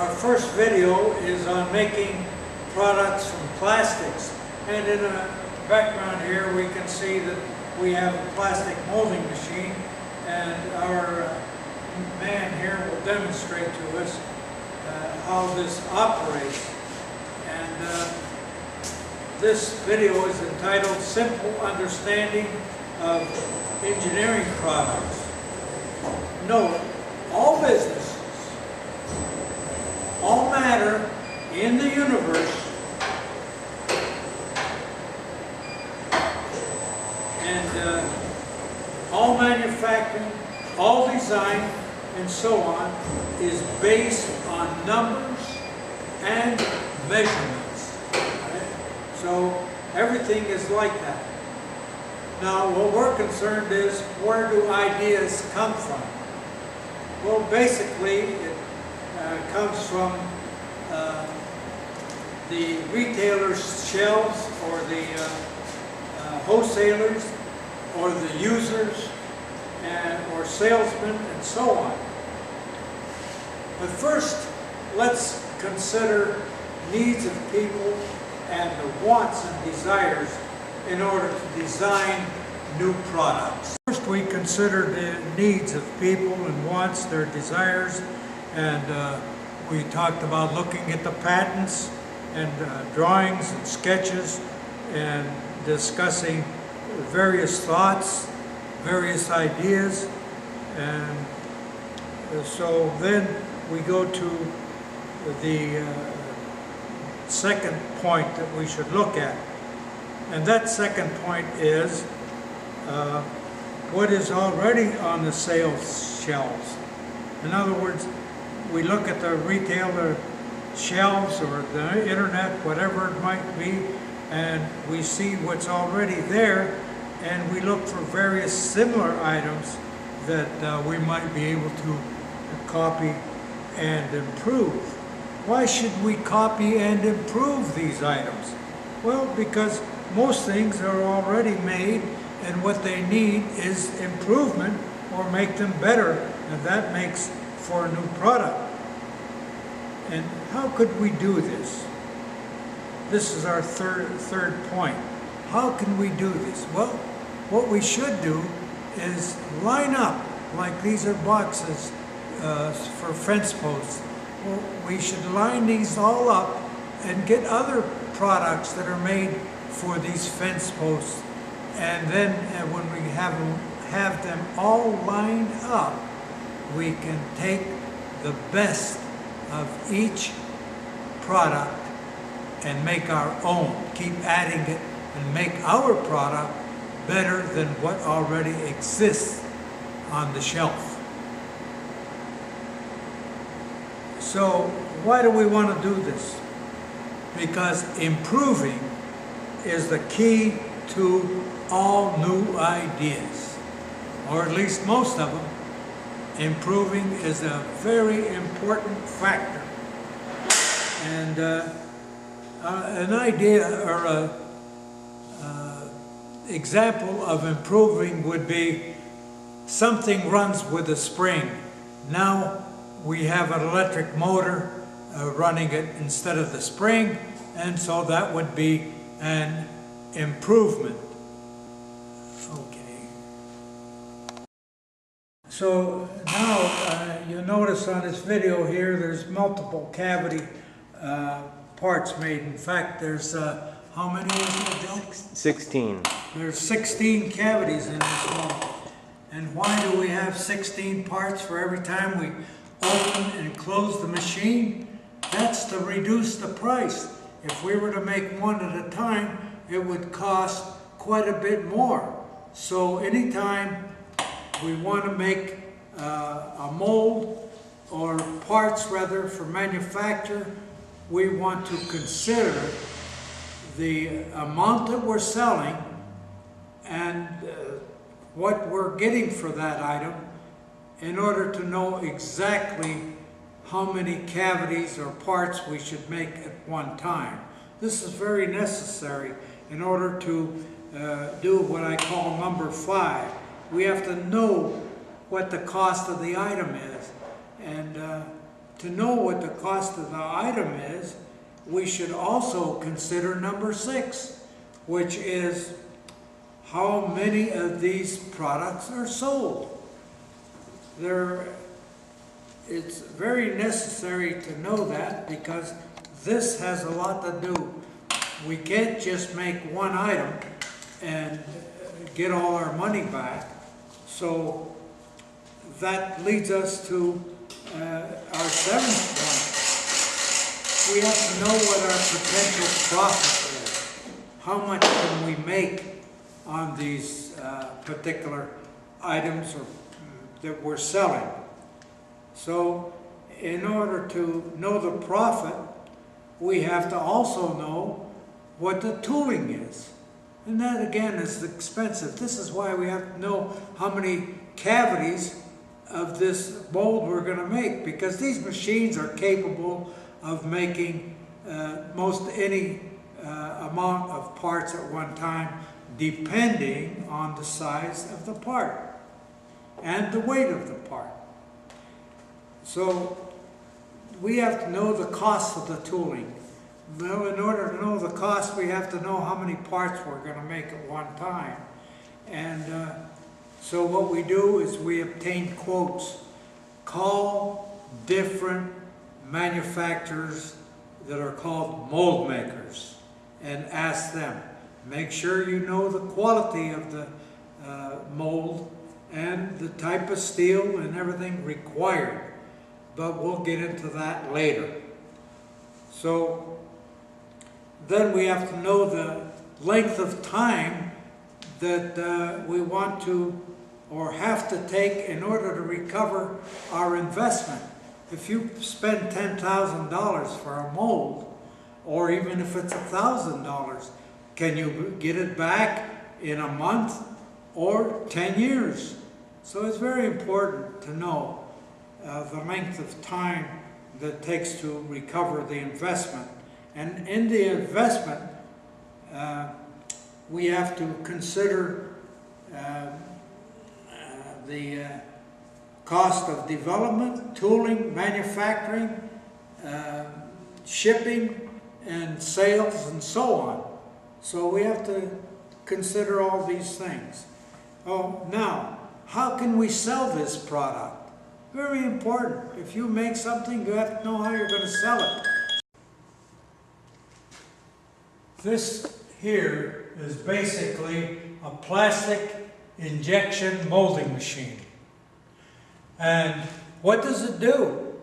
Our first video is on making products from plastics, and in the background here we can see that we have a plastic molding machine, and our man here will demonstrate to us how this operates. And this video is entitled Simple Understanding of Engineering Products. Note, all businesses, all matter in the universe, and all manufacturing, all design, and so on is based on numbers and measurements. Right? So everything is like that. Now, what we're concerned is, where do ideas come from? Well, basically, it comes from the retailers' shelves, or the wholesalers, or the users, or salesmen, and so on. But first, let's consider needs of people and the wants and desires in order to design new products. First, we consider the needs of people and wants, their desires, and we talked about looking at the patents and drawings and sketches and discussing various thoughts, various ideas, and so then we go to the second point that we should look at. And that second point is what is already on the sales shelves. In other words, we look at the retailer shelves or the internet, whatever it might be, and we see what's already there, and we look for various similar items that we might be able to copy and improve. Why should we copy and improve these items? Well, because most things are already made, and what they need is improvement or make them better, and that makes for a new product. And how could we do this? This is our third point. How can we do this? Well, what we should do is line up, like these are boxes for fence posts. Well, we should line these all up and get other products that are made for these fence posts, and then when we have them all lined up, we can take the best of each product and make our own, keep adding it, and make our product better than what already exists on the shelf. So why do we want to do this? Because improving is the key to all new ideas, or at least most of them. Improving is a very important factor. And an idea or a example of improving would be something runs with a spring. Now we have an electric motor running it instead of the spring, and so that would be an improvement. Okay. So now you notice on this video here there's multiple cavity parts made. In fact, there's how many is there, Joe? 16. There's 16 cavities in this one. And why do we have 16 parts for every time we open and close the machine? That's to reduce the price. If we were to make one at a time, it would cost quite a bit more. So anytime we want to make a mold, or parts rather, for manufacture, we want to consider the amount that we're selling and what we're getting for that item, in order to know exactly how many cavities or parts we should make at one time. This is very necessary in order to do what I call number 5. We have to know what the cost of the item is, and to know what the cost of the item is, we should also consider number 6, which is how many of these products are sold. It's very necessary to know that, because this has a lot to do. We can't just make one item and get all our money back. So that leads us to our 7th point. We have to know what our potential profit is. How much can we make on these particular items that we're selling? So in order to know the profit, we have to also know what the tooling is. And that again is expensive. This is why we have to know how many cavities of this mold we're going to make, because these machines are capable of making most any amount of parts at one time, depending on the size of the part and the weight of the part. So we have to know the cost of the tooling. Well, in order to know the cost, we have to know how many parts we're going to make at one time. And so what we do is we obtain quotes. Call different manufacturers that are called mold makers and ask them. Make sure you know the quality of the mold and the type of steel and everything required. But we'll get into that later. So then we have to know the length of time that we want to or have to take in order to recover our investment. If you spend $10,000 for a mold, or even if it's $1,000, can you get it back in a month or 10 years? So it's very important to know the length of time that it takes to recover the investment. And in the investment, we have to consider the cost of development, tooling, manufacturing, shipping, and sales, and so on. So we have to consider all these things. Oh, now, how can we sell this product? Very important. If you make something, you have to know how you're going to sell it. This here is basically a plastic injection molding machine. And what does it do?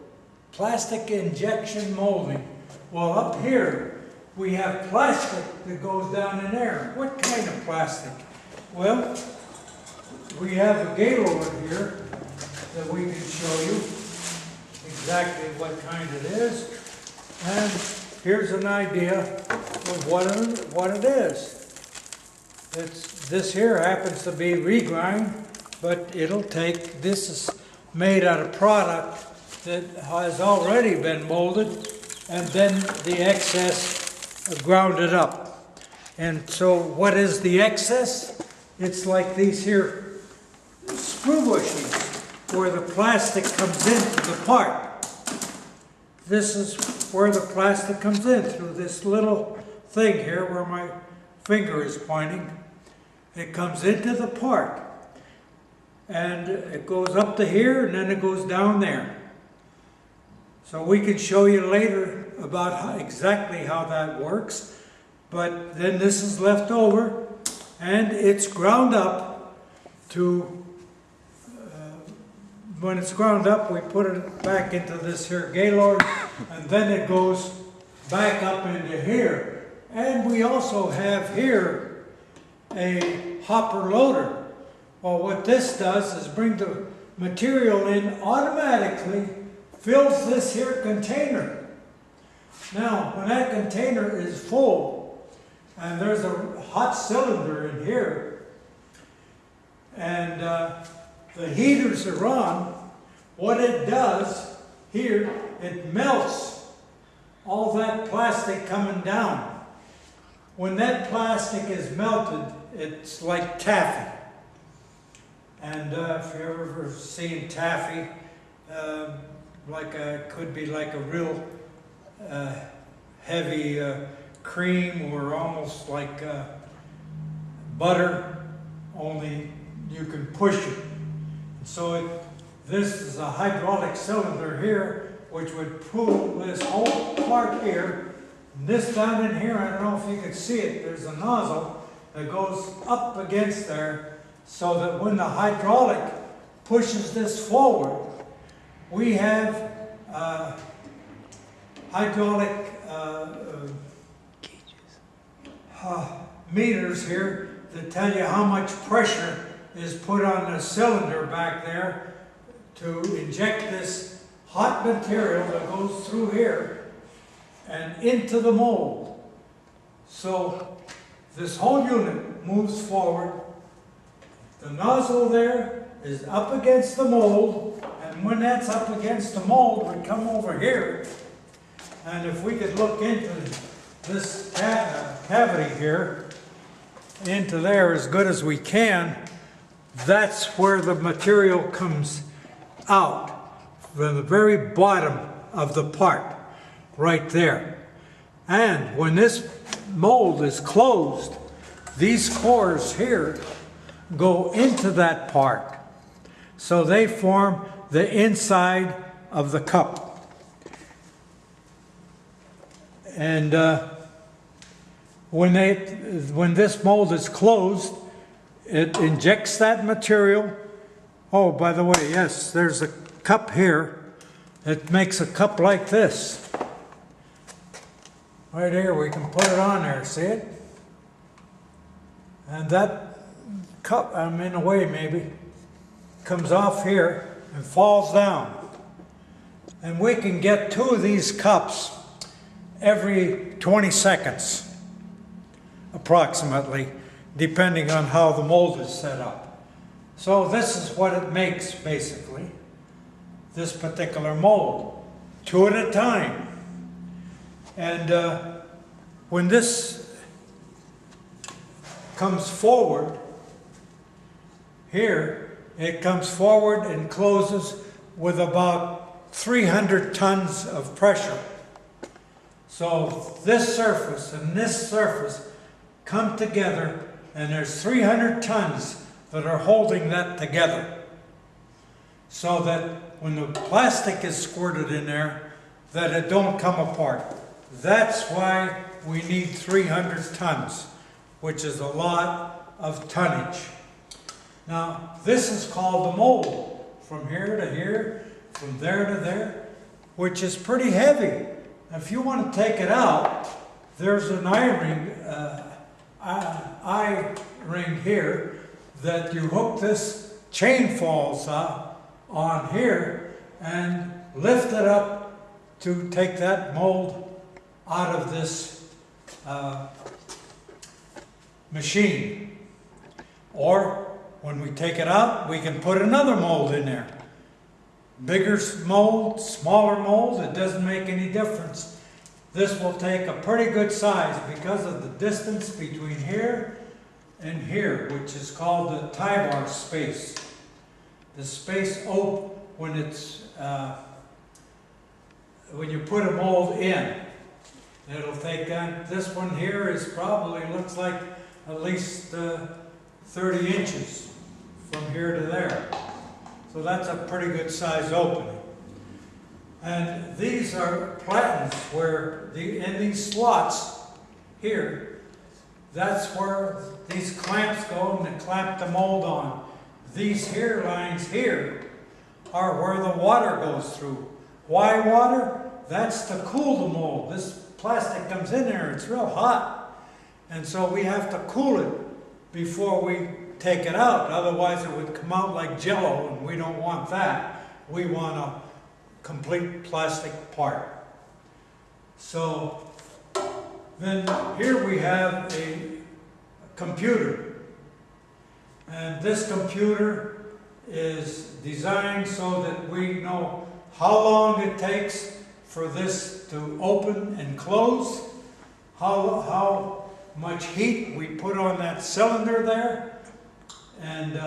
Plastic injection molding. Well, up here we have plastic that goes down in there. What kind of plastic? Well, we have a gaylord here that we can show you exactly what kind it is. And here's an idea of what it is. This here happens to be regrind, but it'll take, this is made out of product that has already been molded, and then the excess grounded up. And so what is the excess? It's like these here screw bushings where the plastic comes into the part. This is where the plastic comes in, through this little thing here where my finger is pointing. It comes into the part, and it goes up to here, and then it goes down there. So we can show you later about exactly how that works, but then this is left over, and it's ground up to, when it's ground up, we put it back into this here gaylord, and then it goes back up into here. And we also have here a hopper loader. Well, what this does is bring the material in automatically, fills this here container. Now, when that container is full, and there's a hot cylinder in here, and the heaters are on, what it does here, it melts all that plastic coming down. When that plastic is melted, it's like taffy. And if you've ever seen taffy, could be like a real heavy cream, or almost like butter, only you can push it. So this is a hydraulic cylinder here, which would pull this whole part here. And this down in here, I don't know if you can see it, there's a nozzle that goes up against there, so that when the hydraulic pushes this forward, we have hydraulic meters here that tell you how much pressure is put on the cylinder back there to inject this hot material that goes through here and into the mold. So this whole unit moves forward. The nozzle there is up against the mold, and when that's up against the mold, we come over here, and if we could look into this cavity here, into there as good as we can, that's where the material comes out, from the very bottom of the part, right there. And when this mold is closed, these cores here go into that part. So they form the inside of the cup. And when this mold is closed, it injects that material. Oh, by the way, yes, there's a cup here. It makes a cup like this. Right here, we can put it on there, see it? And that cup, I'm in the way maybe, comes off here and falls down. And we can get 2 of these cups every 20 seconds, approximately, depending on how the mold is set up. So this is what it makes, basically, this particular mold, 2 at a time. And when this comes forward, here, it comes forward and closes with about 300 tons of pressure. So this surface and this surface come together, and there's 300 tons that are holding that together, so that when the plastic is squirted in there, that it don't come apart. That's why we need 300 tons, which is a lot of tonnage. Now, this is called the mold, from here to here, from there to there, which is pretty heavy. If you want to take it out, there's an eye-ring here that you hook this chain falls on here and lift it up to take that mold out of this machine. Or when we take it out, we can put another mold in there. Bigger mold, smaller mold, it doesn't make any difference. This will take a pretty good size because of the distance between here and here, which is called the tie-bar space. The space when it's when you put a mold in, it'll take that. This one here is probably looks like at least 30 inches from here to there. So that's a pretty good size opening. And these are platens where in these slots here, that's where these clamps go and they clamp the mold on. These here lines here are where the water goes through. Why water? That's to cool the mold. This plastic comes in there, it's real hot. And so we have to cool it before we take it out. Otherwise it would come out like Jello, and we don't want that. We want a complete plastic part. So then here we have a computer. And this computer is designed so that we know how long it takes for this to open and close, how much heat we put on that cylinder there, and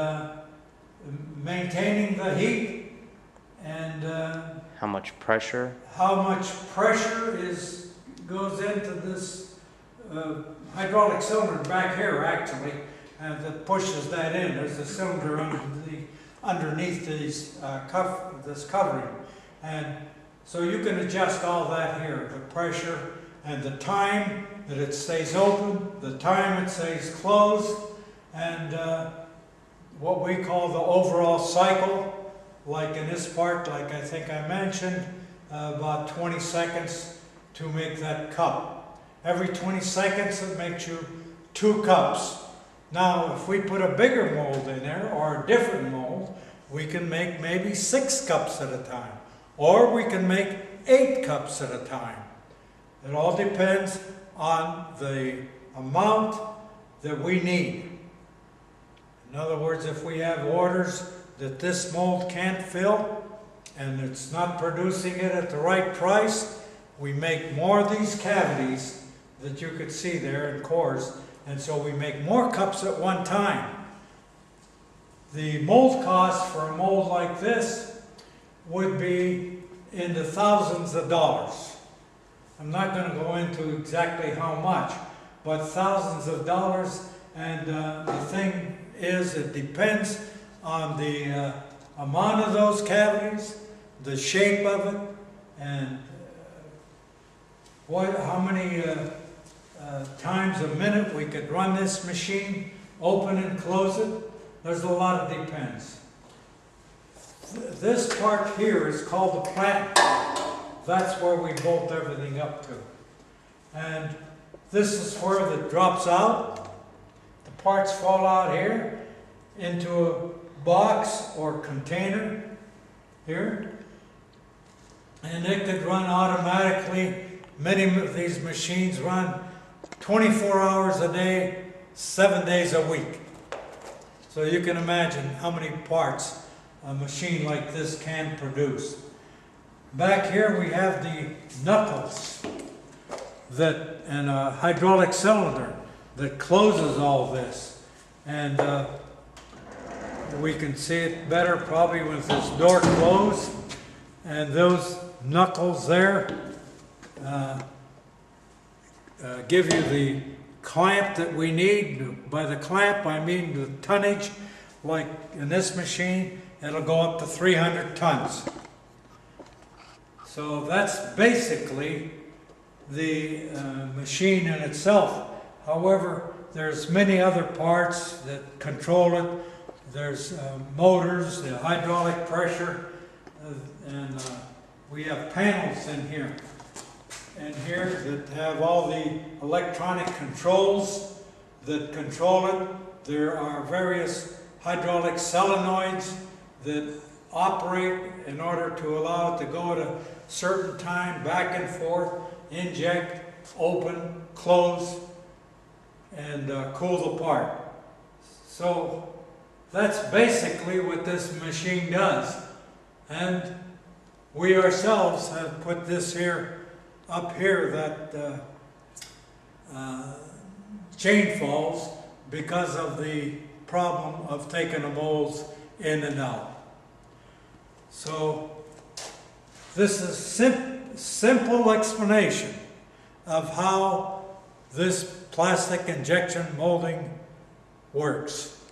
maintaining the heat, and How much pressure? How much pressure goes into this hydraulic cylinder back here, actually, and that pushes that in. There's a cylinder underneath this covering, and so you can adjust all that here, the pressure and the time that it stays open, the time it stays closed, and what we call the overall cycle. Like in this part, like I think I mentioned, about 20 seconds to make that cup. Every 20 seconds it makes you 2 cups. Now if we put a bigger mold in there or a different mold, we can make maybe 6 cups at a time. Or we can make 8 cups at a time. It all depends on the amount that we need. In other words, if we have orders that this mold can't fill and it's not producing it at the right price, we make more of these cavities that you could see there in cores, and so we make more cups at one time. The mold cost for a mold like this would be in the thousands of dollars. I'm not going to go into exactly how much, but thousands of dollars, and the thing is, it depends on the amount of those cavities, the shape of it, and how many times a minute we could run this machine, open and close it. There's a lot of depends. This part here is called the plant. That's where we bolt everything up to. And this is where it drops out. The parts fall out here into a box or container here, and it could run automatically. Many of these machines run 24 hours a day, 7 days a week. So you can imagine how many parts a machine like this can produce. Back here we have the knuckles and a hydraulic cylinder that closes all this, and we can see it better probably with this door closed, and those knuckles there give you the clamp that we need. By the clamp I mean the tonnage. Like in this machine, it'll go up to 300 tons. So that's basically the machine in itself. However, there's many other parts that control it. There's motors, the hydraulic pressure, and we have panels in here. And here that have all the electronic controls that control it. There are various hydraulic solenoids that operate in order to allow it to go at a certain time, back and forth, inject, open, close, and cool the part. So that's basically what this machine does. And we ourselves have put this here, up here, that chain falls because of the problem of taking the molds in and out. So this is simple explanation of how this plastic injection molding works.